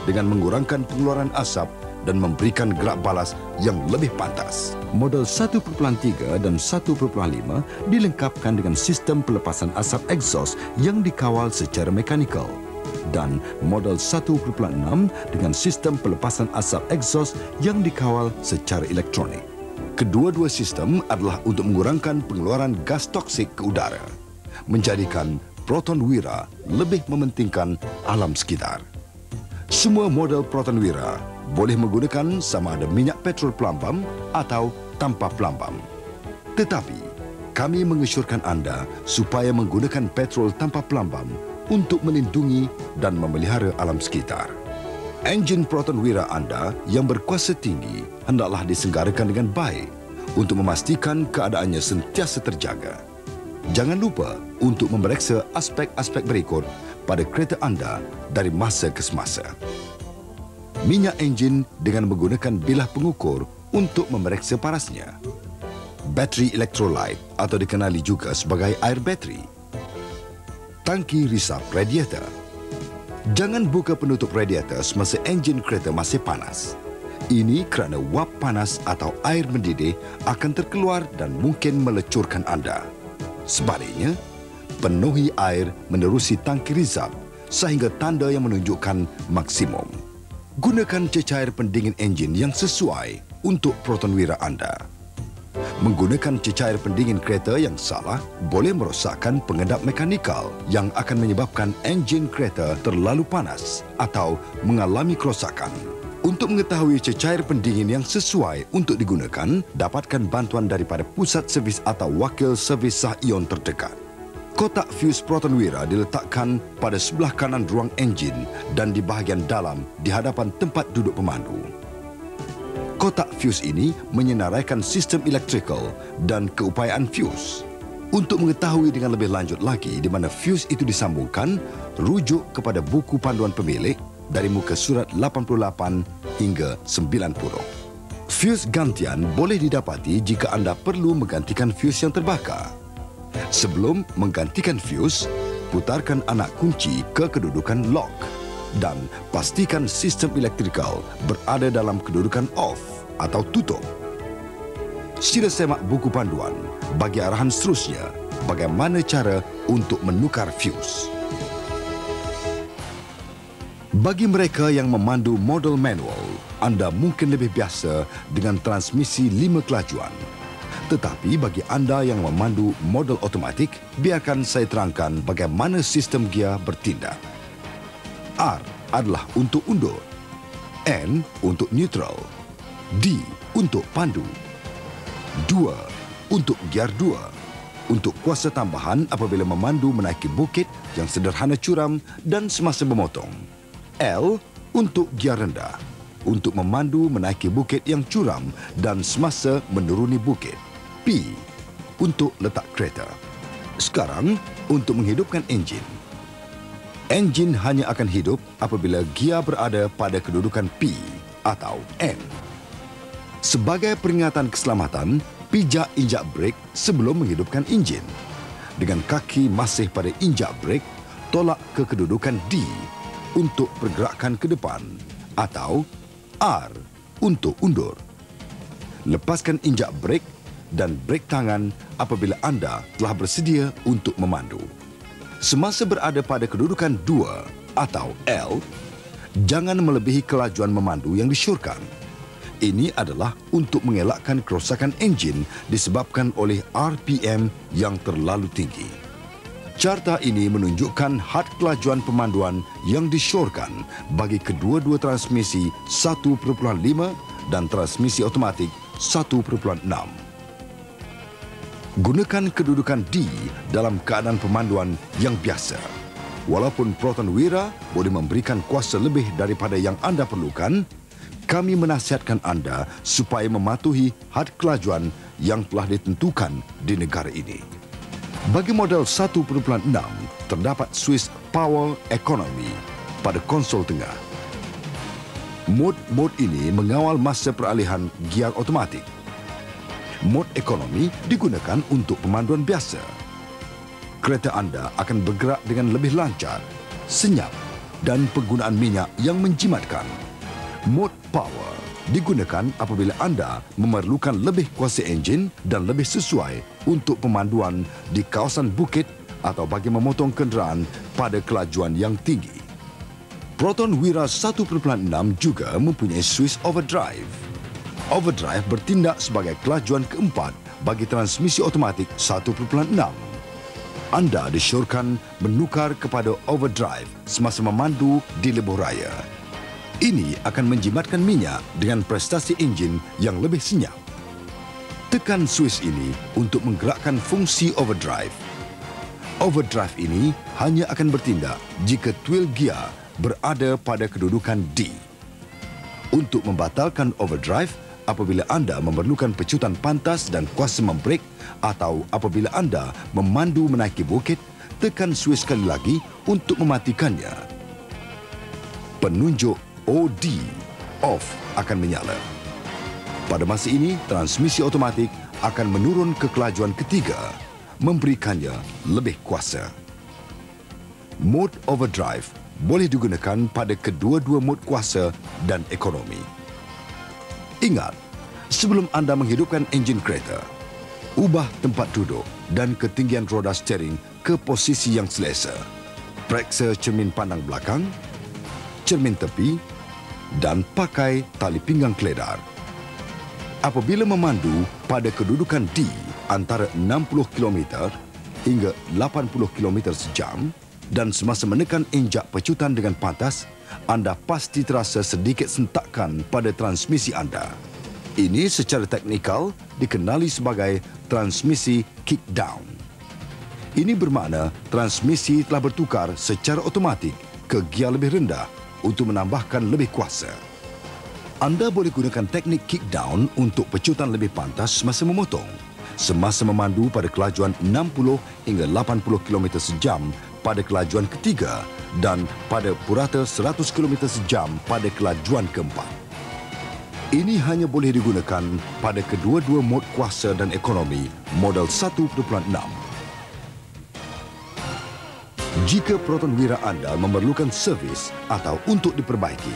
dengan mengurangkan pengeluaran asap dan memberikan gerak balas yang lebih pantas. Model 1.3 dan 1.5 dilengkapkan dengan sistem pelepasan asap exhaust yang dikawal secara mekanikal. Dan model 1.6 dengan sistem pelepasan asap exhaust yang dikawal secara elektronik. Kedua-dua sistem adalah untuk mengurangkan pengeluaran gas toksik ke udara, menjadikan Proton Wira lebih mementingkan alam sekitar. Semua model Proton Wira boleh menggunakan sama ada minyak petrol pelambam atau tanpa pelambam. Tetapi, kami mengesyorkan anda supaya menggunakan petrol tanpa pelambam untuk melindungi dan memelihara alam sekitar. Enjin Proton Wira anda yang berkuasa tinggi hendaklah disenggarakan dengan baik untuk memastikan keadaannya sentiasa terjaga. Jangan lupa untuk memeriksa aspek-aspek berikut pada kereta anda dari masa ke semasa. Minyak enjin dengan menggunakan bilah pengukur untuk memeriksa parasnya. Bateri elektrolit atau dikenali juga sebagai air bateri. Tangki risap radiator. Jangan buka penutup radiator semasa enjin kereta masih panas. Ini kerana wap panas atau air mendidih akan terkeluar dan mungkin melecurkan anda. Sebaliknya, penuhi air menerusi tangki risap sehingga tanda yang menunjukkan maksimum. Gunakan cecair pendingin enjin yang sesuai untuk Proton Wira anda. Menggunakan cecair pendingin kereta yang salah boleh merosakkan pengendap mekanikal yang akan menyebabkan enjin kereta terlalu panas atau mengalami kerosakan. Untuk mengetahui cecair pendingin yang sesuai untuk digunakan, dapatkan bantuan daripada pusat servis atau wakil servis sah ion terdekat. Kotak fuse Proton Wira diletakkan pada sebelah kanan ruang enjin dan di bahagian dalam di hadapan tempat duduk pemandu. Kotak fuse ini menyenaraikan sistem elektrikal dan keupayaan fuse. Untuk mengetahui dengan lebih lanjut lagi di mana fuse itu disambungkan, rujuk kepada buku panduan pemilik dari muka surat 88 hingga 90. Fuse gantian boleh didapati jika anda perlu menggantikan fuse yang terbakar. Sebelum menggantikan fuse, putarkan anak kunci ke kedudukan lock dan pastikan sistem elektrikal berada dalam kedudukan off atau tutup. Sila semak buku panduan bagi arahan seterusnya bagaimana cara untuk menukar fuse. Bagi mereka yang memandu model manual, anda mungkin lebih biasa dengan transmisi 5 kelajuan. Tetapi bagi anda yang memandu model automatik, biarkan saya terangkan bagaimana sistem gia bertindak. R adalah untuk undur, N untuk neutral, D untuk pandu, 2 untuk gear 2, untuk kuasa tambahan apabila memandu menaiki bukit yang sederhana curam dan semasa memotong, L untuk gear rendah, untuk memandu menaiki bukit yang curam dan semasa menuruni bukit, P untuk letak kereta. Sekarang, untuk menghidupkan enjin. Enjin hanya akan hidup apabila gia berada pada kedudukan P atau N. Sebagai peringatan keselamatan, pijak injak brek sebelum menghidupkan enjin. Dengan kaki masih pada injak brek, tolak ke kedudukan D untuk pergerakan ke depan atau R untuk undur. Lepaskan injak brek dan brek tangan apabila anda telah bersedia untuk memandu. Semasa berada pada kedudukan 2 atau L, jangan melebihi kelajuan memandu yang disyorkan. Ini adalah untuk mengelakkan kerosakan enjin disebabkan oleh RPM yang terlalu tinggi. Carta ini menunjukkan had kelajuan pemanduan yang disyorkan bagi kedua-dua transmisi 1.5 dan transmisi otomatik 1.6. Gunakan kedudukan D dalam keadaan pemanduan yang biasa. Walaupun Proton Wira boleh memberikan kuasa lebih daripada yang anda perlukan, kami menasihatkan anda supaya mematuhi had kelajuan yang telah ditentukan di negara ini. Bagi model 1.6, terdapat switch Power Economy pada konsol tengah. Mod ini mengawal masa peralihan gear otomatik. Mod ekonomi digunakan untuk pemanduan biasa. Kereta anda akan bergerak dengan lebih lancar, senyap dan penggunaan minyak yang menjimatkan. Mode Power digunakan apabila anda memerlukan lebih kuasa enjin dan lebih sesuai untuk pemanduan di kawasan bukit atau bagi memotong kenderaan pada kelajuan yang tinggi. Proton Wira 1.6 juga mempunyai Swiss Overdrive. Overdrive bertindak sebagai kelajuan keempat bagi transmisi otomatik 1.6. Anda disyorkan menukar kepada overdrive semasa memandu di lebuh raya. Ini akan menjimatkan minyak dengan prestasi enjin yang lebih senyap. Tekan Swiss ini untuk menggerakkan fungsi overdrive. Overdrive ini hanya akan bertindak jika tuil gear berada pada kedudukan D. Untuk membatalkan overdrive, apabila anda memerlukan pecutan pantas dan kuasa membrek atau apabila anda memandu menaiki bukit, tekan Swiss sekali lagi untuk mematikannya. Penunjuk OD off akan menyala. Pada masa ini, transmisi otomatik akan menurun ke kelajuan ketiga, memberikannya lebih kuasa. Mode Overdrive boleh digunakan pada kedua-dua mod kuasa dan ekonomi. Ingat, sebelum anda menghidupkan enjin kereta, ubah tempat duduk dan ketinggian roda steering ke posisi yang selesa. Periksa cermin pandang belakang, cermin tepi dan pakai tali pinggang keledar. Apabila memandu pada kedudukan D antara 60 km hingga 80 km sejam dan semasa menekan injak pecutan dengan pantas, anda pasti terasa sedikit sentakan pada transmisi anda. Ini secara teknikal dikenali sebagai transmisi kickdown. Ini bermakna transmisi telah bertukar secara otomatik ke gear lebih rendah untuk menambahkan lebih kuasa. Anda boleh gunakan teknik kickdown untuk pecutan lebih pantas semasa memotong, semasa memandu pada kelajuan 60 hingga 80 km sejam pada kelajuan ketiga dan pada purata 100 km sejam pada kelajuan keempat. Ini hanya boleh digunakan pada kedua-dua mod kuasa dan ekonomi model 1.6. Jika Proton Wira anda memerlukan servis atau untuk diperbaiki,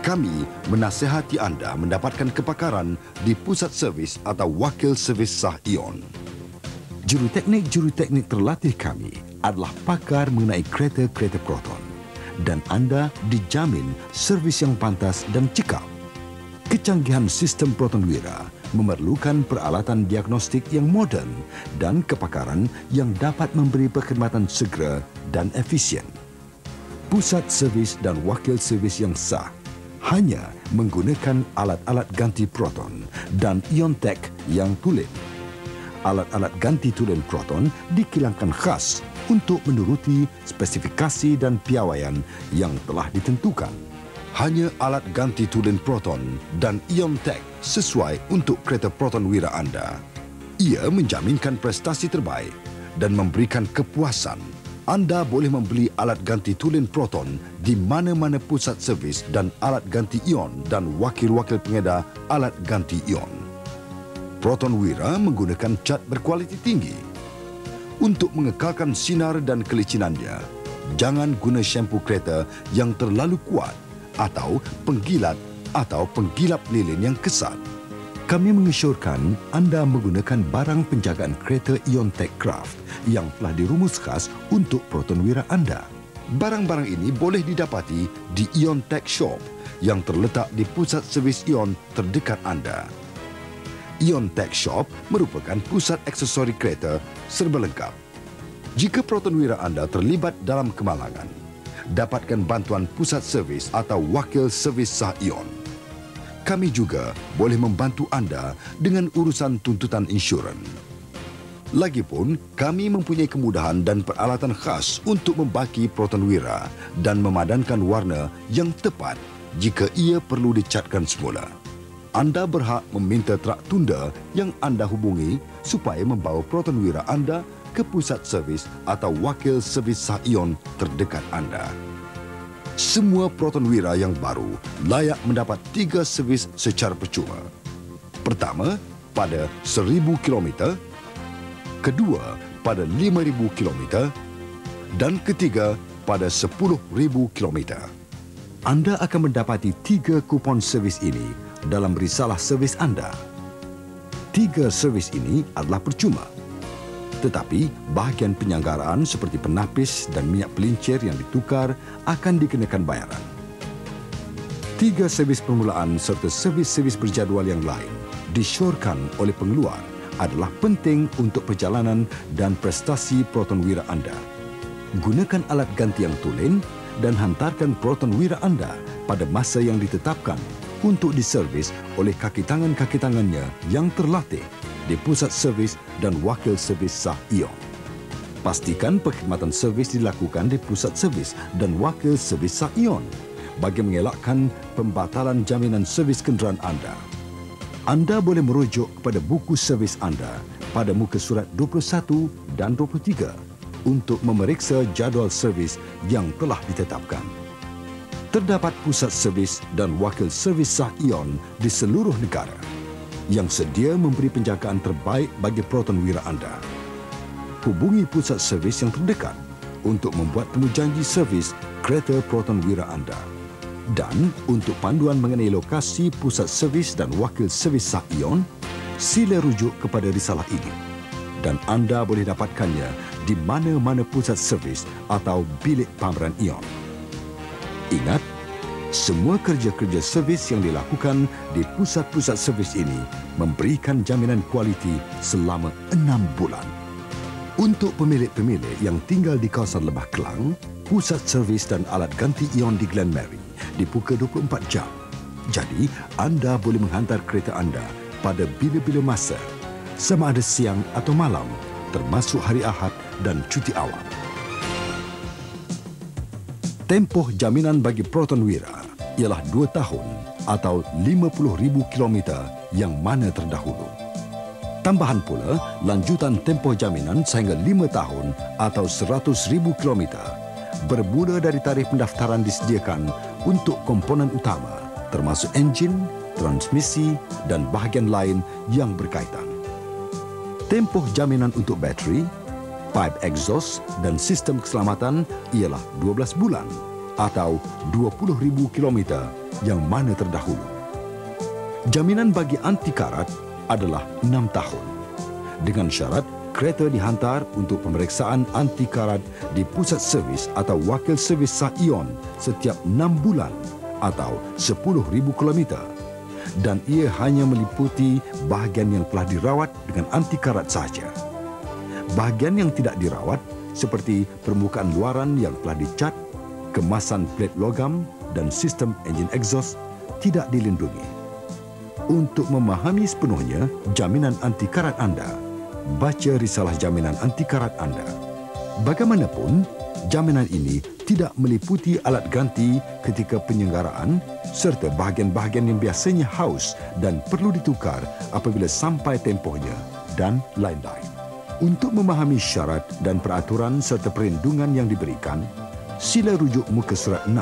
kami menasihati anda mendapatkan kepakaran di pusat servis atau wakil servis sah Ion. Juruteknik terlatih kami adalah pakar mengenai kereta-kereta Proton dan anda dijamin servis yang pantas dan cekap. Kecanggihan sistem Proton Wira memerlukan peralatan diagnostik yang moden dan kepakaran yang dapat memberi perkhidmatan segera dan efisien. Pusat servis dan wakil servis yang sah hanya menggunakan alat-alat ganti Proton dan Iontech yang tulen. Alat-alat ganti tulen Proton dikilangkan khas untuk menuruti spesifikasi dan piawaian yang telah ditentukan. Hanya alat ganti tulen Proton dan Iontech sesuai untuk kereta Proton Wira anda. Ia menjaminkan prestasi terbaik dan memberikan kepuasan. Anda boleh membeli alat ganti tulen Proton di mana-mana pusat servis dan alat ganti ion dan wakil-wakil pengedar alat ganti ion. Proton Wira menggunakan cat berkualiti tinggi. Untuk mengekalkan sinar dan kelicinannya, jangan guna syampu kereta yang terlalu kuat atau penggilap lilin yang kesat. Kami mengesyorkan anda menggunakan barang penjagaan kereta Iontech Craft yang telah dirumus khas untuk Proton Wira anda. Barang-barang ini boleh didapati di Iontech Shop yang terletak di pusat servis Ion terdekat anda. Iontech Shop merupakan pusat aksesori kereta serba lengkap. Jika Proton Wira anda terlibat dalam kemalangan, dapatkan bantuan pusat servis atau wakil servis sah Ion. Kami juga boleh membantu anda dengan urusan tuntutan insurans. Lagipun, kami mempunyai kemudahan dan peralatan khas untuk membaki Proton Wira dan memadankan warna yang tepat jika ia perlu dicatkan semula. Anda berhak meminta trak tunda yang anda hubungi supaya membawa Proton Wira anda ke pusat servis atau wakil servis sah Ion terdekat anda. Semua Proton Wira yang baru layak mendapat 3 servis secara percuma. Pertama, pada 1,000 km. Kedua, pada 5,000 km. Dan ketiga, pada 10,000 kilometer. Anda akan mendapati 3 kupon servis ini dalam risalah servis anda. 3 servis ini adalah percuma. Tetapi bahagian penyanggaraan seperti penapis dan minyak pelincir yang ditukar akan dikenakan bayaran. 3 servis permulaan serta servis-servis berjadual yang lain disyorkan oleh pengeluar adalah penting untuk perjalanan dan prestasi Proton Wira anda. Gunakan alat ganti yang tulen dan hantarkan Proton Wira anda pada masa yang ditetapkan untuk diservis oleh kaki tangannya yang terlatih di pusat servis dan wakil servis sah ION. Pastikan perkhidmatan servis dilakukan di pusat servis dan wakil servis sah ION bagi mengelakkan pembatalan jaminan servis kenderaan anda. Anda boleh merujuk kepada buku servis anda pada muka surat 21 dan 23 untuk memeriksa jadual servis yang telah ditetapkan. Terdapat pusat servis dan wakil servis sah ION di seluruh negara yang sedia memberi penjagaan terbaik bagi Proton Wira anda. Hubungi pusat servis yang terdekat untuk membuat temujanji servis kereta Proton Wira anda. Dan untuk panduan mengenai lokasi pusat servis dan wakil servis sah ION, sila rujuk kepada risalah ini. Dan anda boleh dapatkannya di mana-mana pusat servis atau bilik pameran ION. Ingat, semua kerja-kerja servis yang dilakukan di pusat-pusat servis ini memberikan jaminan kualiti selama 6 bulan. Untuk pemilik-pemilik yang tinggal di kawasan Lembah Kelang, pusat servis dan alat ganti ION di Glen Mary dibuka 24 jam. Jadi, anda boleh menghantar kereta anda pada bila-bila masa, sama ada siang atau malam, termasuk hari Ahad dan cuti awal. Tempoh jaminan bagi Proton Wira ialah 2 tahun atau 50,000 kilometer yang mana terdahulu. Tambahan pula, lanjutan tempoh jaminan sehingga 5 tahun atau 100,000 kilometer bermula dari tarikh pendaftaran disediakan untuk komponen utama termasuk enjin, transmisi dan bahagian lain yang berkaitan. Tempoh jaminan untuk bateri, pipe exhaust dan sistem keselamatan ialah 12 bulan atau 20,000 kilometer yang mana terdahulu. Jaminan bagi anti karat adalah 6 tahun. Dengan syarat kereta dihantar untuk pemeriksaan anti karat di pusat servis atau wakil servis sah ION setiap 6 bulan atau 10,000 kilometer. Dan ia hanya meliputi bahagian yang telah dirawat dengan anti karat sahaja. Bahagian yang tidak dirawat seperti permukaan luaran yang telah dicat, kemasan plat logam dan sistem enjin exhaust tidak dilindungi. Untuk memahami sepenuhnya jaminan anti karat anda, baca risalah jaminan anti karat anda. Bagaimanapun, jaminan ini tidak meliputi alat ganti ketika penyelenggaraan serta bahagian-bahagian yang biasanya haus dan perlu ditukar apabila sampai tempohnya dan lain-lain. Untuk memahami syarat dan peraturan serta perlindungan yang diberikan, sila rujuk muka surat 6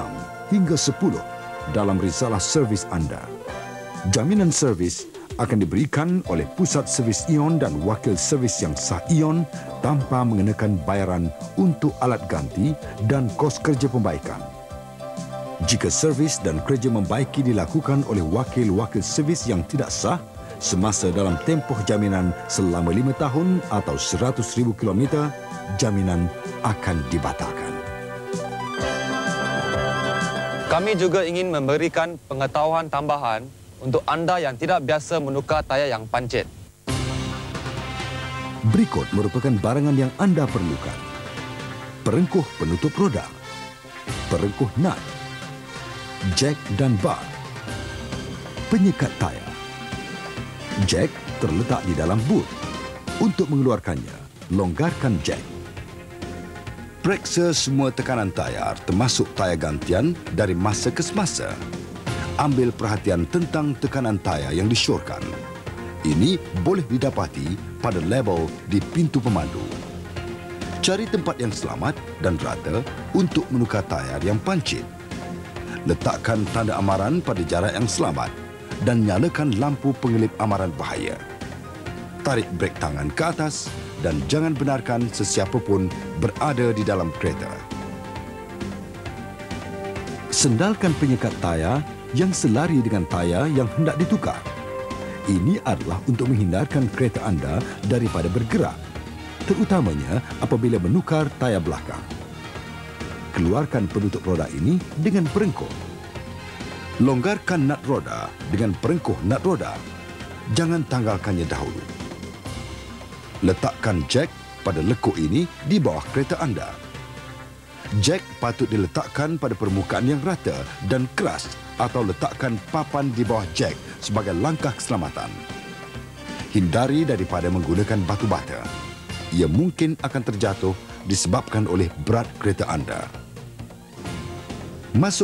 hingga 10 dalam risalah servis anda. Jaminan servis akan diberikan oleh pusat servis ION dan wakil servis yang sah ION tanpa mengenakan bayaran untuk alat ganti dan kos kerja pembaikan. Jika servis dan kerja membaiki dilakukan oleh wakil-wakil servis yang tidak sah semasa dalam tempoh jaminan selama 5 tahun atau 100,000 kilometer, jaminan akan dibatalkan. Kami juga ingin memberikan pengetahuan tambahan untuk anda yang tidak biasa menukar tayar yang pancit. Berikut merupakan barangan yang anda perlukan. Perengkuh penutup roda, perengkuh nut, jack dan bar, penyekat tayar. Jack terletak di dalam boot. Untuk mengeluarkannya, longgarkan jack. Periksa semua tekanan tayar termasuk tayar gantian dari masa ke semasa. Ambil perhatian tentang tekanan tayar yang disyorkan. Ini boleh didapati pada label di pintu pemandu. Cari tempat yang selamat dan rata untuk menukar tayar yang pancit. Letakkan tanda amaran pada jarak yang selamat dan nyalakan lampu pengelip amaran bahaya. Tarik brek tangan ke atas dan jangan benarkan sesiapa pun berada di dalam kereta. Sendalkan penyekat tayar yang selari dengan tayar yang hendak ditukar. Ini adalah untuk menghindarkan kereta anda daripada bergerak, terutamanya apabila menukar tayar belakang. Keluarkan penutup roda ini dengan perengkuh. Longgarkan nut roda dengan perengkuh nut roda. Jangan tanggalkannya dahulu. Letakkan jack pada lekuk ini di bawah kereta anda. Jack patut diletakkan pada permukaan yang rata dan keras atau letakkan papan di bawah jack sebagai langkah keselamatan. Hindari daripada menggunakan batu bata. Ia mungkin akan terjatuh disebabkan oleh berat kereta anda. Masuk